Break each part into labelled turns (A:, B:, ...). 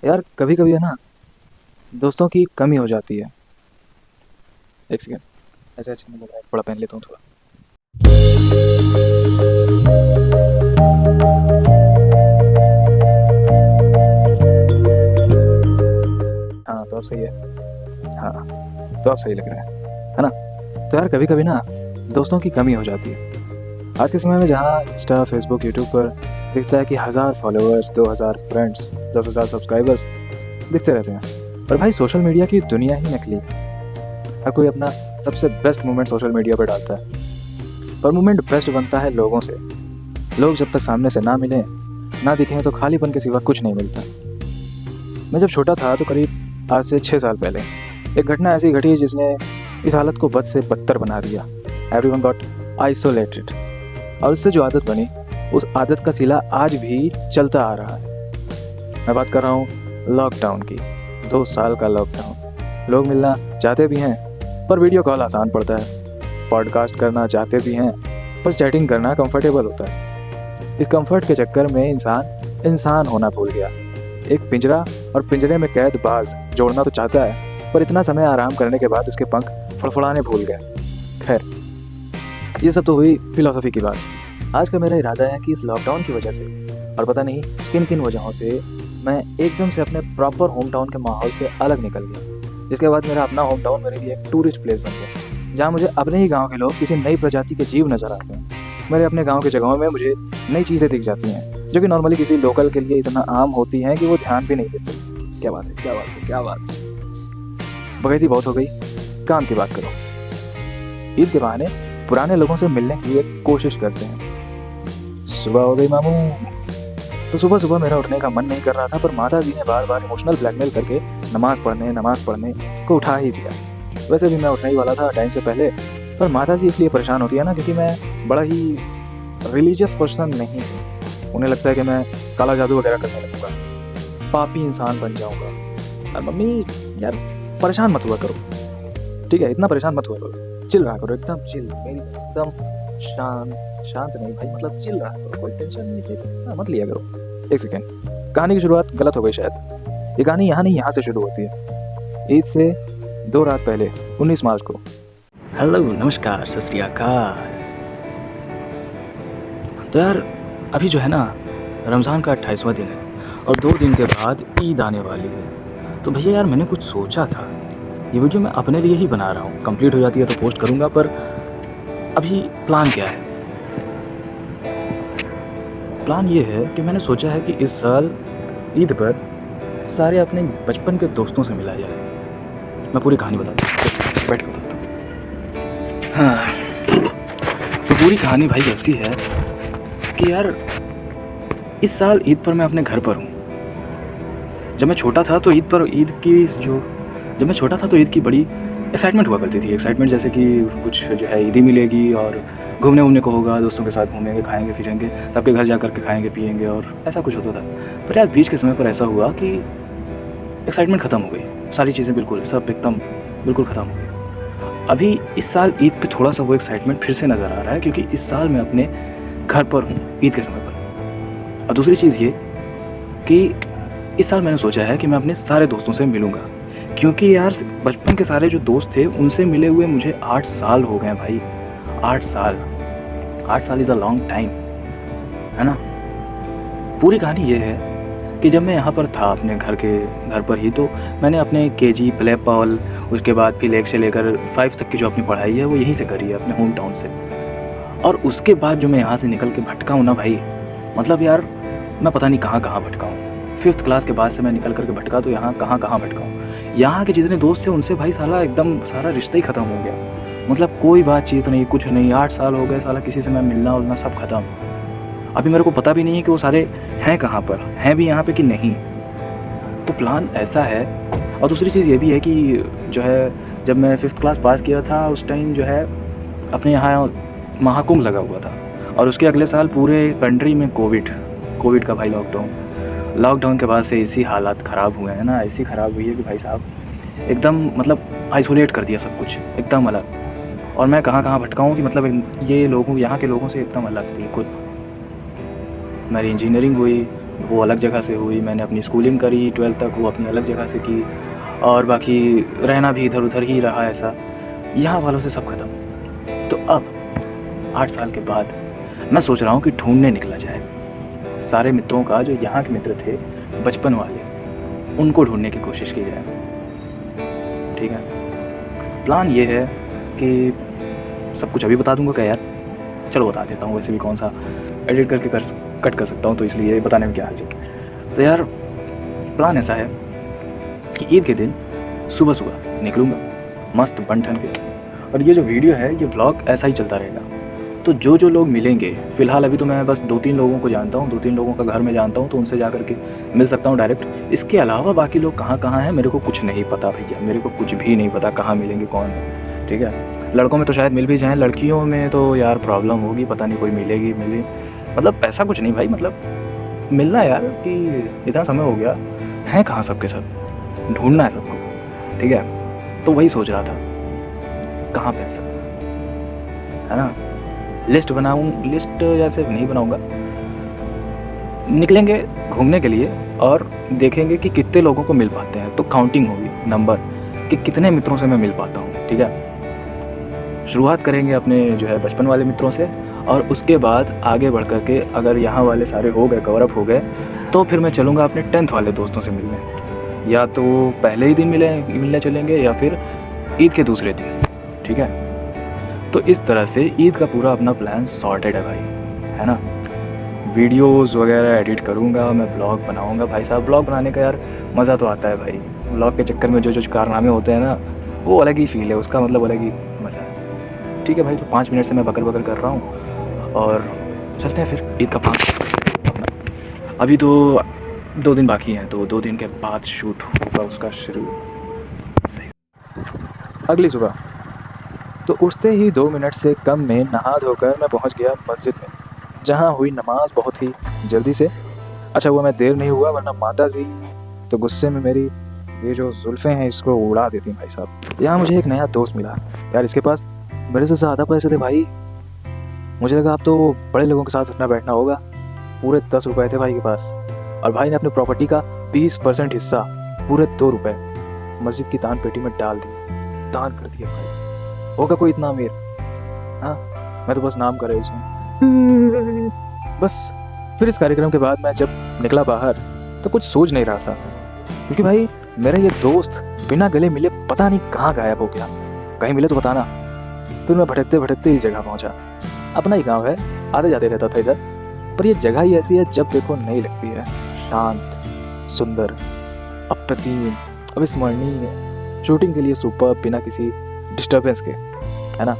A: यार कभी कभी है ना, दोस्तों की कमी हो जाती है। एक सेकेंड। ऐसे अच्छा नहीं लग रहा है, थोड़ा पहन लेता हूँ थोड़ा। हाँ तो अब सही है। हाँ तो अब सही लग रहा है ना। तो यार कभी कभी ना, दोस्तों की कमी हो जाती है। आज के समय में जहाँ इंस्टा फेसबुक यूट्यूब पर दिखता है कि 1000 फॉलोअर्स, 2000 फ्रेंड्स, 10,000 सब्सक्राइबर्स दिखते रहते हैं। पर भाई सोशल मीडिया की दुनिया ही नकली है। हर कोई अपना सबसे बेस्ट मोमेंट सोशल मीडिया पर डालता है। पर मोमेंट बेस्ट बनता है लोगों से। लोग जब तक सामने से ना मिलें, ना दिखें, तो खालीपन के सिवा कुछ नहीं मिलता। मैं जब छोटा था तो करीब आज से 6 साल पहले एक घटना ऐसी घटी जिसने इस हालत को बद से बदतर बना दिया। एवरीवन गॉट आइसोलेटेड, और उससे जो आदत बनी, उस आदत का सिला आज भी चलता आ रहा है। मैं बात कर रहा हूँ लॉकडाउन की। 2 साल का लॉकडाउन। लोग मिलना चाहते भी हैं, पर वीडियो कॉल आसान पड़ता है। पॉडकास्ट करना चाहते भी हैं, पर चैटिंग करना कंफर्टेबल होता है। इस कंफर्ट के चक्कर में इंसान इंसान होना भूल गया। एक पिंजरा और पिंजरे में कैद बाज जोड़ना तो चाहता है, पर इतना समय आराम करने के बाद उसके पंख फड़फड़ाने भूल गए। खैर, ये सब तो हुई फिलॉसफी की बात। आज का मेरा इरादा है कि इस लॉकडाउन की वजह से, और पता नहीं किन किन वजहों से, मैं एकदम से अपने प्रॉपर होम टाउन के माहौल से अलग निकल गया। जिसके बाद मेरा अपना होम टाउन मेरे लिए एक टूरिस्ट प्लेस बन गया, जहाँ मुझे अपने ही गांव के लोग किसी नई प्रजाति के जीव नजर आते हैं। मेरे अपने गांव की जगहों में मुझे नई चीज़ें दिख जाती हैं, जो कि नॉर्मली किसी लोकल के लिए इतना आम होती हैं कि वो ध्यान भी नहीं देते। क्या बात है, क्या बात है, क्या बात है। बगैती बहुत हो गई, काम की बात करो। ईद के बहाने पुराने लोगों से मिलने की एक कोशिश करते हैं। सुबह हो गई मामू। तो सुबह सुबह मेरा उठने का मन नहीं कर रहा था, पर माता जी ने बार बार इमोशनल ब्लैकमेल करके नमाज पढ़ने को उठा ही दिया। वैसे भी मैं उठने ही वाला था टाइम से पहले, पर माता जी इसलिए परेशान होती है ना, क्योंकि मैं बड़ा ही रिलीजियस पर्सन नहीं हूँ। उन्हें लगता है कि मैं काला जादू वगैरह करने लगूंगा, पापी इंसान बन जाऊंगा। और मम्मी, यार परेशान मत हुआ करो, ठीक है? इतना परेशान मत हुआ करो, चिल रहा करो, एकदम चिल, मेरी एकदम शांत। शांत नहीं भाई, मतलब चिल रहा करो, कोई टेंशन नहीं से मत लिया करो। एक सेकेंड, कहानी की शुरुआत गलत हो गई शायद। ये कहानी यहाँ नहीं, यहाँ से शुरू होती है। ईद से 2 रात पहले, 19 मार्च को। हेलो, नमस्कार, सत श्री अकाल। तो यार अभी जो है ना, रमज़ान का 28वां दिन है और 2 दिन के बाद ईद आने वाली है। तो भैया यार मैंने कुछ सोचा था। ये वीडियो मैं अपने लिए ही बना रहा हूँ, कंप्लीट हो जाती है तो पोस्ट करूँगा। पर अभी प्लान क्या है? प्लान ये है कि मैंने सोचा है कि इस साल ईद पर सारे अपने बचपन के दोस्तों से मिला जाए। मैं पूरी कहानी बताता हूँ, बैठ के बताता हूँ। हाँ, तो पूरी कहानी भाई ऐसी है कि यार इस साल ईद पर मैं अपने घर पर हूँ। जब मैं छोटा था तो जब मैं छोटा था तो ईद की बड़ी एक्साइटमेंट हुआ करती थी। एक्साइटमेंट जैसे कि कुछ जो है ईदी मिलेगी और घूमने वूमने को होगा, दोस्तों के साथ घूमेंगे, खाएंगे फिरेंगे, सबके घर जा कर के खाएंगे पिएंगे, और ऐसा कुछ होता था। पर यार बीच के समय पर ऐसा हुआ कि एक्साइटमेंट ख़त्म हो गई। सारी चीज़ें बिल्कुल सब एकदम बिल्कुल ख़त्म हो गई। अभी इस साल ईद पे थोड़ा सा वो एक्साइटमेंट फिर से नज़र आ रहा है, क्योंकि इस साल मैं अपने घर पर हूँ ईद के समय पर। और दूसरी चीज़ ये कि इस साल मैंने सोचा है कि मैं अपने सारे दोस्तों से मिलूँगा, क्योंकि यार बचपन के सारे जो दोस्त थे उनसे मिले हुए मुझे 8 साल हो गए भाई। 8 साल, 8 साल इज़ अ लॉन्ग टाइम, है ना। पूरी कहानी ये है कि जब मैं यहाँ पर था अपने घर पर ही, तो मैंने अपने केजी प्ले पॉल, उसके बाद फिर 1 से लेकर 5 तक की जो अपनी पढ़ाई है वो यहीं से करी है, अपने होम टाउन से। और उसके बाद जो मैं यहाँ से निकल के भटका हूँ ना भाई, मतलब यार मैं पता नहीं कहाँ कहाँ भटका हूँ। 5th क्लास के बाद से मैं निकल करके भटका तो यहाँ कहाँ कहाँ भटका हूँ। यहाँ के जितने दोस्त थे उनसे भाई साला एकदम सारा रिश्ता ही ख़त्म हो गया। मतलब कोई बातचीत नहीं, कुछ नहीं। 8 साल हो गए साला, किसी से मैं मिलना उलना सब ख़त्म। अभी मेरे को पता भी नहीं है कि वो सारे हैं कहाँ पर, हैं भी यहाँ पे कि नहीं। तो प्लान ऐसा है। और दूसरी चीज़ ये भी है कि जो है, जब मैं 5th क्लास पास किया था उस टाइम जो है अपने यहाँ महाकुंभ लगा हुआ था, और उसके अगले साल पूरे कंट्री में कोविड का भाई लॉकडाउन के बाद से ऐसी हालात ख़राब हुए हैं ना, ऐसी ख़राब हुई है कि भाई साहब एकदम मतलब आइसोलेट कर दिया सब कुछ, एकदम अलग। और मैं कहाँ कहाँ भटका हूँ कि मतलब ये लोगों, यहाँ के लोगों से एकदम अलग थी खुद। मेरी इंजीनियरिंग हुई, वो अलग जगह से हुई, मैंने अपनी स्कूलिंग करी 12th तक, वो अपनी अलग जगह से की, और बाकी रहना भी इधर उधर ही रहा ऐसा, यहाँ वालों से सब ख़त्म। तो अब 8 साल के बाद मैं सोच रहा हूँ कि ढूंढने निकला जाए सारे मित्रों का, जो यहाँ के मित्र थे बचपन वाले, उनको ढूंढने की कोशिश की जाए। ठीक है, प्लान ये है कि सब कुछ अभी बता दूंगा क्या यार, चलो बता देता हूँ, वैसे भी कौन सा एडिट करके कट कर सकता हूँ, तो इसलिए बताने में क्या हर्ज है। तो यार प्लान ऐसा है कि ईद के दिन सुबह सुबह निकलूँगा मस्त बन ठन के, और ये जो वीडियो है, ये व्लॉग ऐसा ही चलता रहेगा। तो जो लोग मिलेंगे, फ़िलहाल अभी तो मैं बस 2-3 लोगों को जानता हूँ, 2-3 लोगों का घर में जानता हूँ, तो उनसे जा कर के मिल सकता हूँ डायरेक्ट। इसके अलावा बाकी लोग कहाँ हैं मेरे को कुछ नहीं पता भैया, मेरे को कुछ भी नहीं पता कहाँ मिलेंगे, कौन है। ठीक है, लड़कों में तो शायद मिल भी जाएँ, लड़कियों में तो यार प्रॉब्लम होगी, पता नहीं कोई मिलेगी मतलब ऐसा कुछ नहीं भाई, मतलब मिलना यार कि इतना समय हो गया है, कहाँ सबके सब, ढूंढना है सबको। ठीक है, तो वही सोच रहा था कहाँ पे सब, है ना। लिस्ट बनाऊँ, लिस्ट जैसे नहीं बनाऊँगा, निकलेंगे घूमने के लिए और देखेंगे कि कितने लोगों को मिल पाते हैं, तो काउंटिंग होगी नंबर कि कितने मित्रों से मैं मिल पाता हूँ। ठीक है, शुरुआत करेंगे अपने जो है बचपन वाले मित्रों से, और उसके बाद आगे बढ़ कर के अगर यहाँ वाले सारे हो गए, कवर अप हो गए, तो फिर मैं चलूँगा अपने 10th वाले दोस्तों से मिलने, या तो पहले ही दिन मिलने चलेंगे या फिर ईद के दूसरे दिन। ठीक है, तो इस तरह से ईद का पूरा अपना प्लान सॉर्टेड है भाई, है ना। वीडियोस वगैरह एडिट करूँगा मैं, ब्लॉग बनाऊँगा भाई साहब। ब्लॉग बनाने का यार मज़ा तो आता है भाई, ब्लॉग के चक्कर में जो कारनामे होते हैं ना, वो अलग ही फील है उसका, मतलब अलग ही मज़ा है। ठीक है भाई, तो 5 मिनट से मैं बकर कर रहा हूँ और चलते हैं फिर ईद का प्लान। अभी तो 2 दिन बाकी हैं, तो 2 दिन के बाद शूट होगा उसका शुरू। अगली सुबह तो उठते ही 2 मिनट से कम में नहा धोकर मैं पहुंच गया मस्जिद में, जहां हुई नमाज बहुत ही जल्दी से। अच्छा हुआ मैं देर नहीं हुआ, वरना माता जी तो गुस्से में मेरी ये जो जुल्फ़ें हैं इसको उड़ा देती भाई साहब। यहाँ मुझे एक नया दोस्त मिला यार, इसके पास मेरे से ज़्यादा पैसे थे भाई। मुझे लगा अब तो बड़े लोगों के साथ उठना बैठना होगा। पूरे 10 रुपये थे भाई के पास, और भाई ने अपनी प्रॉपर्टी का 20% हिस्सा, पूरे 2 रुपये मस्जिद की दान पेटी में डाल दी, दान कर दिया भाई। होगा कोई इतना अमीर? हाँ, मैं तो बस नाम कर रही हूँ बस। फिर इस कार्यक्रम के बाद मैं जब निकला बाहर तो कुछ सोच नहीं रहा था, क्योंकि भाई मेरा ये दोस्त बिना गले मिले पता नहीं कहाँ गायब हो गया। कहीं मिले तो बताना। फिर मैं भटकते इस जगह पहुँचा। अपना ही गांव है, आते जाते रहता था इधर, पर ये जगह ही ऐसी है जब देखो नई लगती है, शांत, सुंदर, अप्रतिम, अविस्मरणीय, शूटिंग के लिए सुपर, बिना किसी डिस्टर्बेंस के, है ना।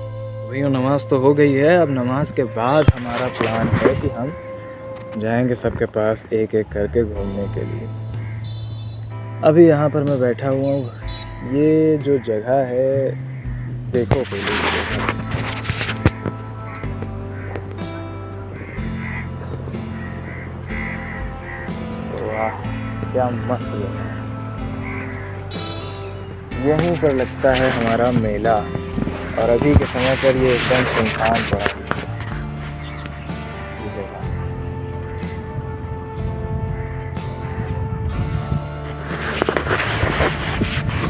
A: भैया नमाज तो हो गई है, अब नमाज के बाद हमारा प्लान है कि हम जाएंगे सबके पास एक एक करके घूमने के लिए। अभी यहाँ पर मैं बैठा हुआ हूँ, ये जो जगह है देखो पहले, वाह क्या मस्त जगह है। यहीं पर लगता है हमारा मेला, और अभी के समय पर ये एकदम सुनसान पड़ा है ये जगह।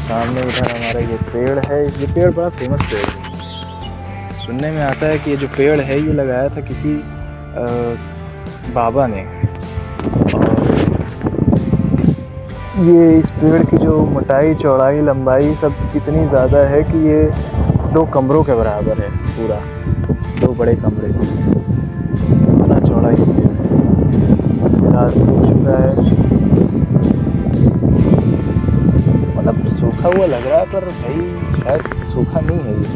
A: सामने उधर हमारा ये पेड़ है, ये पेड़ बड़ा फेमस पेड़ है। सुनने में आता है कि ये जो पेड़ है ये लगाया था किसी बाबा ने, और ये इस पेड़ की जो मोटाई, चौड़ाई, लंबाई सब इतनी ज़्यादा है कि ये 2 कमरों के बराबर है, पूरा 2 बड़े कमरे, इतना चौड़ा ही पेड़ है। घास सूख चुका है, मतलब सूखा हुआ लग रहा है, पर भाई शायद सूखा नहीं है, ये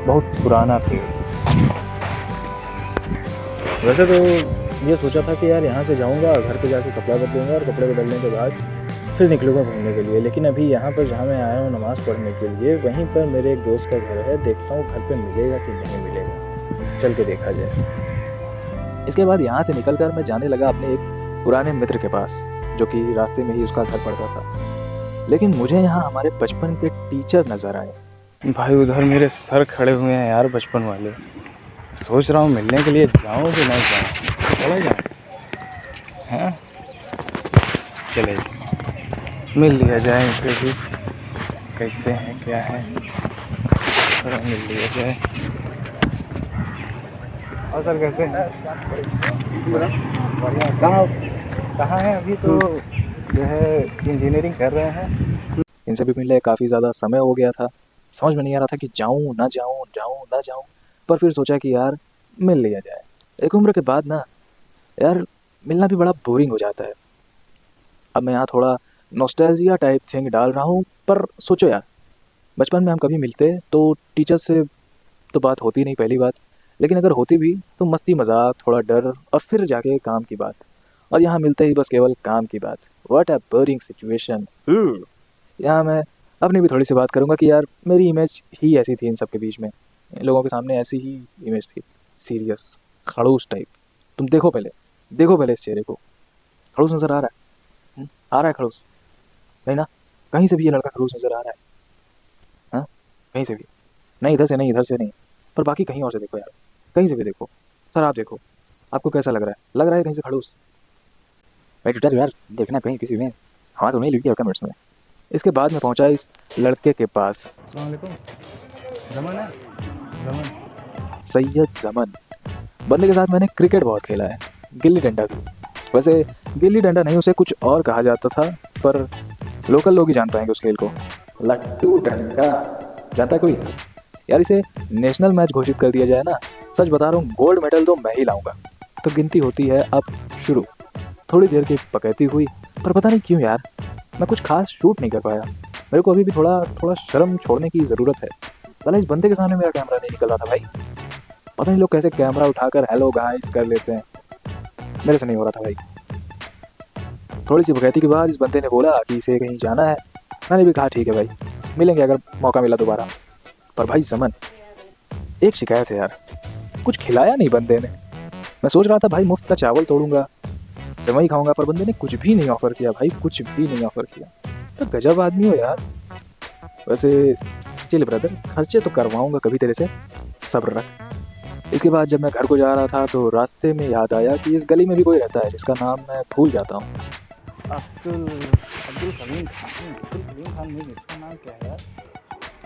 A: बहुत पुराना पेड़। वैसे तो ये सोचा था कि यार यहाँ से जाऊँगा, घर पे जाके कपड़ा बदलूँगा, और कपड़े बदलने के बाद फिर निकलूँगा घूमने के लिए। लेकिन अभी यहाँ पर जहाँ मैं आया हूँ नमाज़ पढ़ने के लिए, वहीं पर मेरे एक दोस्त का घर है। देखता हूँ घर पे मिलेगा कि नहीं मिलेगा, चल के देखा जाए। इसके बाद यहाँ से निकलकर मैं जाने लगा अपने एक पुराने मित्र के पास, जो कि रास्ते में ही उसका घर पड़ता था। लेकिन मुझे यहाँ हमारे बचपन के टीचर नज़र आए। भाई उधर मेरे सर खड़े हुए हैं यार, बचपन वाले। सोच रहा हूँ मिलने के लिए जाऊँ कि नहीं जाऊँ, चला जाऊँ। हाँ चले मिल लिया जाए इनसे भी, कैसे हैं क्या है, थोड़ा मिल लिया जाए। और सर कैसे हैं? बढ़िया। कहाँ हैं अभी? तो जो है इंजीनियरिंग कर रहे हैं। इनसे भी मिलने काफ़ी ज़्यादा समय हो गया था, समझ में नहीं आ रहा था कि जाऊँ ना जाऊँ, जाऊँ ना जाऊँ, पर फिर सोचा कि यार मिल लिया जाए। एक उम्र के बाद ना यार मिलना भी बड़ा बोरिंग हो जाता है। अब मैं यहाँ थोड़ा नॉस्टैल्जिया टाइप थिंग डाल रहा हूँ, पर सोचो यार बचपन में हम कभी मिलते तो टीचर से तो बात होती नहीं पहली बात, लेकिन अगर होती भी तो मस्ती मजाक थोड़ा डर और फिर जाके काम की बात, और यहाँ मिलते ही बस केवल काम की बात। What a boring situation. यहाँ मैं अपनी भी थोड़ी सी बात करूँगा कि यार मेरी इमेज ही ऐसी थी इन सब के बीच में, इन लोगों के सामने ऐसी ही इमेज थी, सीरियस खड़ूस टाइप। तुम देखो पहले इस चेहरे को, खड़ूस नज़र आ रहा है? आ रहा है खड़ूस? नहीं ना? कहीं से भी ये लड़का खड़ूस नज़र आ रहा है? हाँ, कहीं से भी नहीं, इधर से नहीं, इधर से नहीं, पर बाकी कहीं और से देखो यार, कहीं से भी देखो। सर आप देखो, आपको कैसा लग रहा है? लग रहा है कहीं से खड़ूस? भाई ट्विटर यार देखना कहीं किसी में, हाँ तो नहीं लिखी कमेंट्स में। इसके बाद में पहुंचा इस लड़के के पास। जमन है, जमन सैयद जमन। बंदे के साथ मैंने क्रिकेट बहुत खेला है, गिल्ली डंडा भी। वैसे गिल्ली डंडा नहीं, उसे कुछ और कहा जाता था, पर लोकल लोग ही जान पाएंगे उस खेल को। लट्टू डंडा जानता है कोई? यार इसे नेशनल मैच घोषित कर दिया जाए ना, सच बता रहा हूँ गोल्ड मेडल तो मैं ही लाऊंगा। तो गिनती होती है अब शुरू। थोड़ी देर की पकैती हुई, पर पता नहीं क्यों यार मैं कुछ खास शूट नहीं कर पाया। मेरे को अभी भी थोड़ा शर्म छोड़ने की ज़रूरत है। साला इस बंदे के सामने मेरा कैमरा नहीं निकल रहा था भाई। पता नहीं लोग कैसे कैमरा उठाकर हेलो गाइस कर लेते हैं, मेरे से नहीं हो रहा था भाई। थोड़ी सी बकैती के बाद इस बंदे ने बोला कि इसे कहीं जाना है। मैंने भी कहा ठीक है भाई, मिलेंगे अगर मौका मिला दोबारा। पर भाई समन, एक शिकायत है यार, कुछ खिलाया नहीं बंदे ने। मैं सोच रहा था भाई मुफ्त का चावल तोड़ूंगा, सेवई खाऊंगा, पर बंदे ने कुछ भी नहीं ऑफर किया भाई, कुछ भी नहीं ऑफर किया। तो गजब आदमी हो यार। वैसे चल ब्रदर, खर्चे तो करवाऊंगा कभी तेरे से, सब्र रख। इसके बाद जब मैं घर को जा रहा था तो रास्ते में याद आया कि इस गली में भी कोई रहता है जिसका नाम मैं भूल जाता हूँ। अब्दुल कलीम खान नहीं, इसका नाम क्या है यार?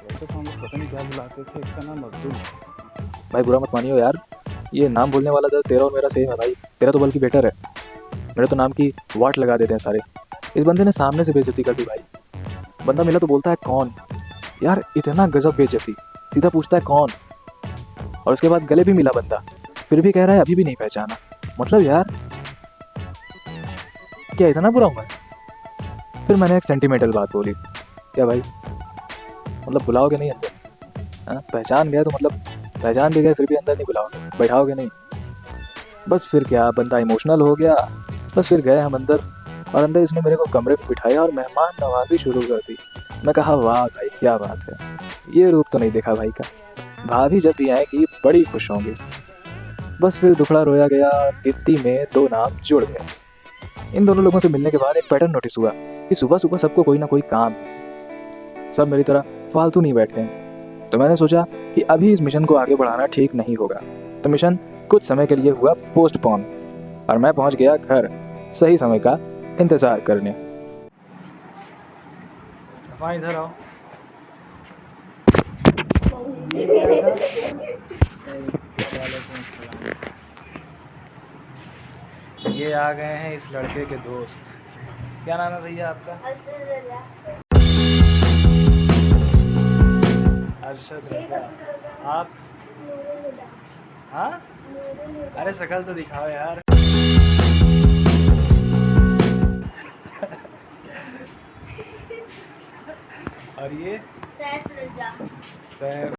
A: वैसे तो हम लोग पता नहीं क्या बुलाते थे, इसका नाम अब्दुल। भाई बुरा मत मानियो यार, ये नाम भूलने वाला दर्द तेरा और मेरा सेम है भाई। तेरा तो बल्कि बेटर है, मेरे तो नाम की वाट लगा देते हैं सारे। इस बंदे ने सामने से बेइज्जती कर दी भाई। बंदा मिला तो बोलता है कौन? यार इतना गजब बेइज्जती, सीधा पूछता है कौन, और उसके बाद गले भी मिला बंदा, फिर भी कह रहा है अभी भी नहीं पहचाना। मतलब यार क्या इतना बुरा हुआ है? फिर मैंने एक सेंटिमेंटल बात बोली, क्या भाई मतलब बुलाओगे नहीं अंदर? हाँ पहचान गया तो मतलब पहचान भी गए, फिर भी अंदर नहीं बुलाओगे, बैठाओगे नहीं? बस फिर क्या, बंदा इमोशनल हो गया। बस फिर गए हम अंदर, और अंदर इसने मेरे को कमरे में बिठाया और मेहमान नवाजी शुरू कर दी। मैं कहा वाह भाई क्या बात है, ये रूप तो नहीं देखा भाई का। भाभी जब भी आएगी बड़ी खुश होंगी। बस फिर दुखड़ा रोया गया, गिनती में 2 नाम जुड़ गए। इन दोनों लोगों से मिलने के बाद एक पैटर्न नोटिस हुआ कि सुबह सुबह सबको कोई ना कोई काम है, सब मेरी तरह फालतू नहीं बैठे हैं। तो मैंने सोचा कि अभी इस मिशन को आगे बढ़ाना ठीक नहीं होगा, तो मिशन कुछ समय के लिए हुआ पोस्टपोन, और मैं पहुंच गया घर सही समय का इंतज़ार करने। इधर आओ। ये आ गए हैं इस लड़के के दोस्त। क्या नाम है भैया आपका? अरशद रज़ा। आप? हाँ अरे शक्ल तो दिखाओ यार। और ये सैफ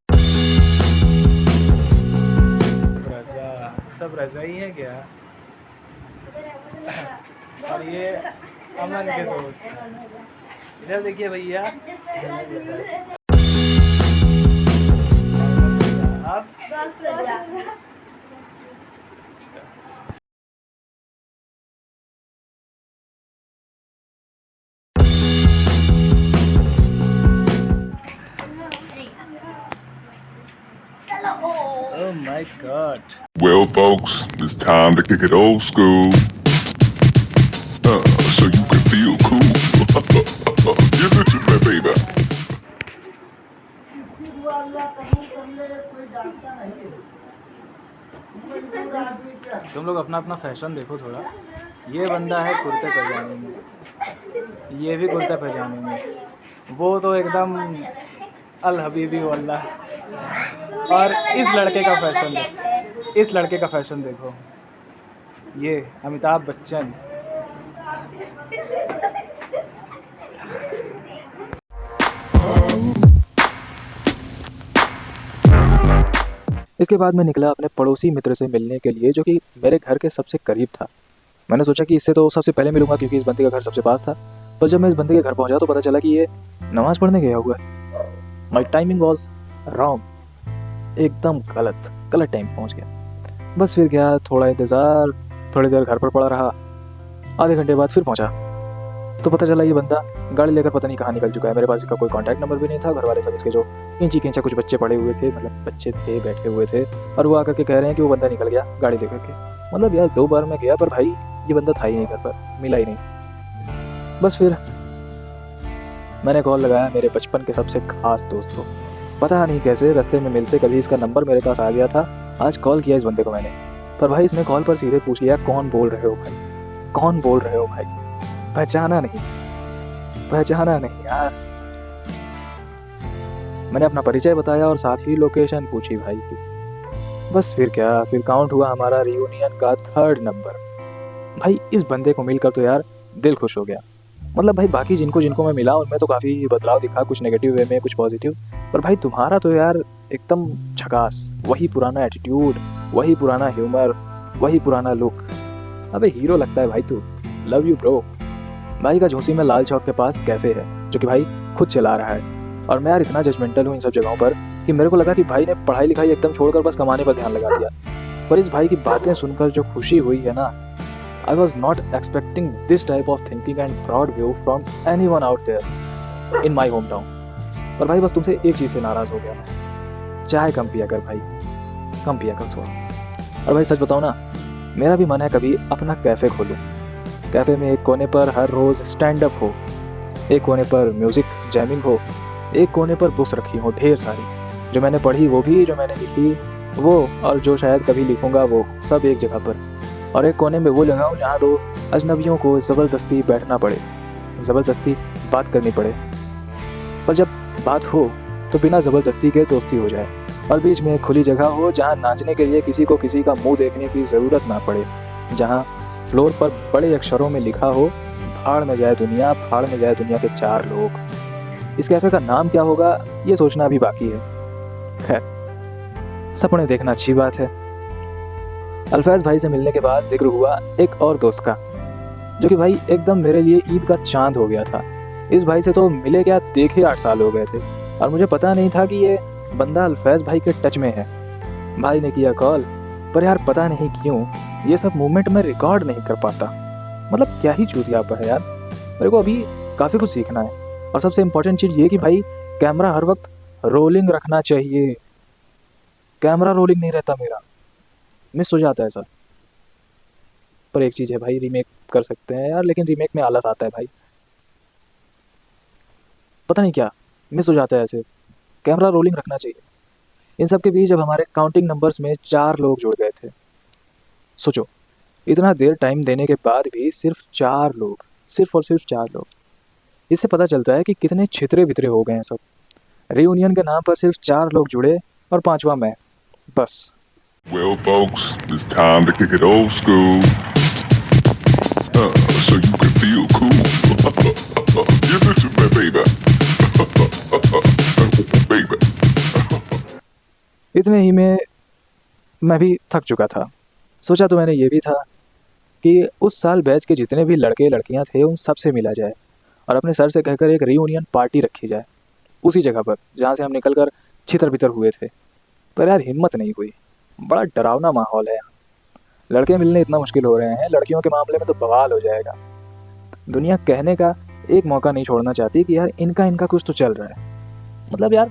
A: रज़ा, सब रज़ा ही है क्या? और ये अमन के दोस्त। इधर देखिए भैया, आप? Oh my God.
B: Well, folks, it's time to kick it old school. So you can feel cool. Give it to me, baby.
A: तुम लोग अपना अपना फैशन देखो थोड़ा। ये बंदा है कुर्ते पैजामे में, ये भी कुर्ते पैजामे में, वो तो एकदम अल हबीबी वल्लाह। और इस लड़के का फैशन देखो, ये अमिताभ बच्चन। इसके बाद मैं निकला अपने पड़ोसी मित्र से मिलने के लिए, जो कि मेरे घर के सबसे करीब था। मैंने सोचा कि इससे तो सबसे पहले मिलूंगा क्योंकि इस बंदे का घर सबसे पास था। पर जब मैं इस बंदे के घर पहुंचा तो पता चला कि ये नमाज पढ़ने गया हुआ है। माई टाइमिंग वॉज रॉन्ग, एकदम गलत टाइम पहुंच गया। बस फिर क्या, थोड़ा इंतज़ार, थोड़ी देर घर पर पड़ा रहा, आधे घंटे बाद फिर पहुंचा तो पता चला ये बंदा गाड़ी लेकर पता नहीं कहाँ निकल चुका है। मेरे पास इसका कोई कांटेक्ट नंबर भी नहीं था। घर वाले सब इसके जो इंची खींचा कुछ बच्चे पड़े हुए थे, मतलब बच्चे थे बैठे हुए थे, और वो आकर के कह रहे हैं कि वो बंदा निकल गया गाड़ी लेकर के। मतलब यार 2 बार मैं गया पर भाई ये बंदा था ही नहीं घर पर, मिला ही नहीं। बस फिर मैंने कॉल लगाया मेरे बचपन के सबसे खास दोस्त को। पता नहीं कैसे रास्ते में मिलते कभी इसका नंबर मेरे पास आ गया था। आज कॉल किया इस बंदे को मैंने, पर भाई इसने कॉल पर सीधे पूछ लिया, कौन बोल रहे हो भाई, कौन बोल रहे हो भाई। पहचाना नहीं यार। मैंने अपना परिचय बताया और साथ ही लोकेशन पूछी भाई की। बस फिर क्या, फिर काउंट हुआ हमारा रियूनियन का 3rd नंबर। भाई इस बंदे को मिलकर तो यार दिल खुश हो गया। मतलब भाई बाकी जिनको मैं मिला उनमें तो काफ़ी बदलाव दिखा, कुछ नेगेटिव वे में, कुछ पॉजिटिव। पर भाई तुम्हारा तो यार एकदम झकास, वही पुराना एटीट्यूड, वही पुराना ह्यूमर, वही पुराना लुक। अबे हीरो लगता है भाई तू। Love you bro. भाई का झोसी में लाल चौक के पास कैफ़े है जो कि भाई खुद चला रहा है। और मैं यार इतना जजमेंटल हूँ इन सब जगहों पर कि मेरे को लगा कि भाई ने पढ़ाई लिखाई एकदम छोड़कर बस कमाने पर ध्यान लगा दिया। पर इस भाई की बातें सुनकर जो खुशी हुई है ना, I was not expecting this type of thinking and broad view from anyone out there in my hometown। पर भाई बस तुमसे एक चीज़ से नाराज़ हो गया मैं, चाय कम पिया कर भाई, कम पिया कर थोड़ा। और भाई सच बताओ ना, मेरा भी मन है कभी अपना कैफ़े खोलूँ। कैफ़े में एक कोने पर हर रोज़ स्टैंड अप हो, एक कोने पर म्यूज़िक जैमिंग हो, एक कोने पर बुक्स रखी हो ढेर सारी, जो मैंने पढ़ी वो भी, जो मैंने लिखी वो, और जो शायद कभी लिखूँगा वो, सब एक जगह पर। और एक कोने में वो जगह हो जहाँ 2 अजनबियों को ज़बरदस्ती बैठना पड़े, ज़बरदस्ती बात करनी पड़े, पर जब बात हो तो बिना ज़बरदस्ती के दोस्ती हो जाए। और बीच में एक खुली जगह हो जहाँ नाचने के लिए किसी को किसी का मुंह देखने की ज़रूरत ना पड़े, जहाँ फ्लोर पर बड़े अक्षरों में लिखा हो, भाड़ में जाए दुनिया, भाड़ में जाए दुनिया के 4 लोग। इस कैफ़े का नाम क्या होगा ये सोचना अभी बाकी है। खैर, सपने देखना अच्छी बात है। अल्फैज़ भाई से मिलने के बाद जिक्र हुआ एक और दोस्त का, जो कि भाई एकदम मेरे लिए ईद का चांद हो गया था। इस भाई से तो मिले क्या देखे 8 साल हो गए थे, और मुझे पता नहीं था कि ये बंदा अल्फैज़ भाई के टच में है। भाई ने किया कॉल, पर यार पता नहीं क्यों ये सब मूवमेंट में रिकॉर्ड नहीं कर पाता। मतलब क्या ही चूतियापा है यार। मेरे को अभी काफ़ी कुछ सीखना है, और सबसे इम्पोर्टेंट चीज़ ये कि भाई कैमरा हर वक्त रोलिंग रखना चाहिए। कैमरा रोलिंग नहीं रहता मेरा, मिस हो जाता है सर। पर एक चीज़ है भाई, रीमेक कर सकते हैं यार, लेकिन रीमेक में आलस आता है भाई, पता नहीं क्या मिस हो जाता है ऐसे। कैमरा रोलिंग रखना चाहिए। इन सब के बीच जब हमारे काउंटिंग नंबर्स में 4 लोग जुड़ गए थे, सोचो इतना देर टाइम देने के बाद भी सिर्फ 4 लोग, सिर्फ और सिर्फ 4 लोग। इससे पता चलता है कि कितने छितरे बितरे हो गए हैं सब। रियूनियन के नाम पर सिर्फ 4 लोग जुड़े और 5वां मैं, बस।
B: Well, folks, it's time to kick it old school. So you can feel cool. Give it to me, baby. Baby.
A: इतने ही में मैं भी थक चुका था। सोचा तो मैंने ये भी था कि उस साल बैच के जितने भी लड़के लड़कियां थे उन सब से मिला जाए, और अपने सर से कहकर एक रियूनियन पार्टी रखी जाए उसी जगह पर जहाँ से हम निकलकर छितर बितर हुए थे। पर यार हिम्मत नहीं हुई, बड़ा डरावना माहौल है यहाँ। लड़के मिलने इतना मुश्किल हो रहे हैं, लड़कियों के मामले में तो बवाल हो जाएगा। दुनिया कहने का एक मौका नहीं छोड़ना चाहती कि यार इनका कुछ तो चल रहा है। मतलब यार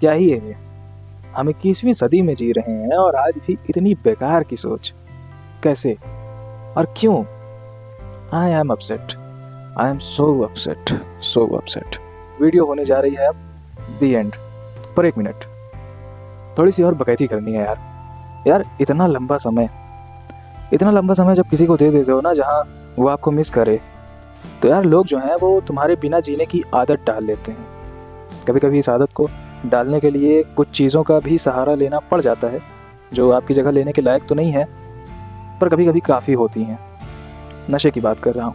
A: क्या ही है ये, हम 21वीं सदी में जी रहे हैं और आज भी इतनी बेकार की सोच, कैसे और क्यों? I am upset, I am so upset, so upset. Video होने जा रही है अब दी एंड। पर एक मिनट, थोड़ी सी और बकैती करनी है यार। यार इतना लंबा समय जब किसी को दे देते हो ना जहाँ वो आपको मिस करे, तो यार लोग जो हैं वो तुम्हारे बिना जीने की आदत डाल लेते हैं। कभी कभी इस आदत को डालने के लिए कुछ चीज़ों का भी सहारा लेना पड़ जाता है जो आपकी जगह लेने के लायक तो नहीं है, पर कभी कभी काफ़ी होती हैं। नशे की बात कर रहा हूँ।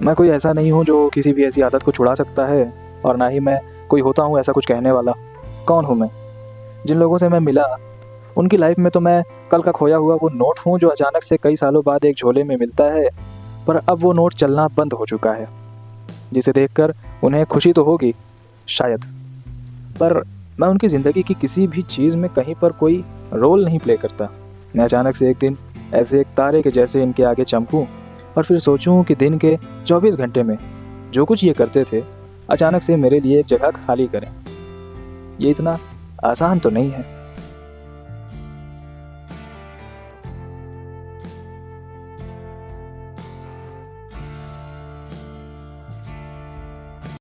A: मैं कोई ऐसा नहीं हूँ जो किसी भी ऐसी आदत को छुड़ा सकता है, और ना ही मैं कोई होता हूँ ऐसा कुछ कहने वाला। कौन हूँ मैं? जिन लोगों से मैं मिला उनकी लाइफ में तो मैं कल का खोया हुआ वो नोट हूँ जो अचानक से कई सालों बाद एक झोले में मिलता है, पर अब वो नोट चलना बंद हो चुका है। जिसे देखकर उन्हें खुशी तो होगी शायद, पर मैं उनकी ज़िंदगी की किसी भी चीज़ में कहीं पर कोई रोल नहीं प्ले करता। मैं अचानक से एक दिन ऐसे एक तारे के जैसे इनके आगे चमकूं और फिर सोचूं कि दिन के 24 घंटे में जो कुछ ये करते थे अचानक से मेरे लिए एक जगह खाली करें। ये इतना आसान तो नहीं है।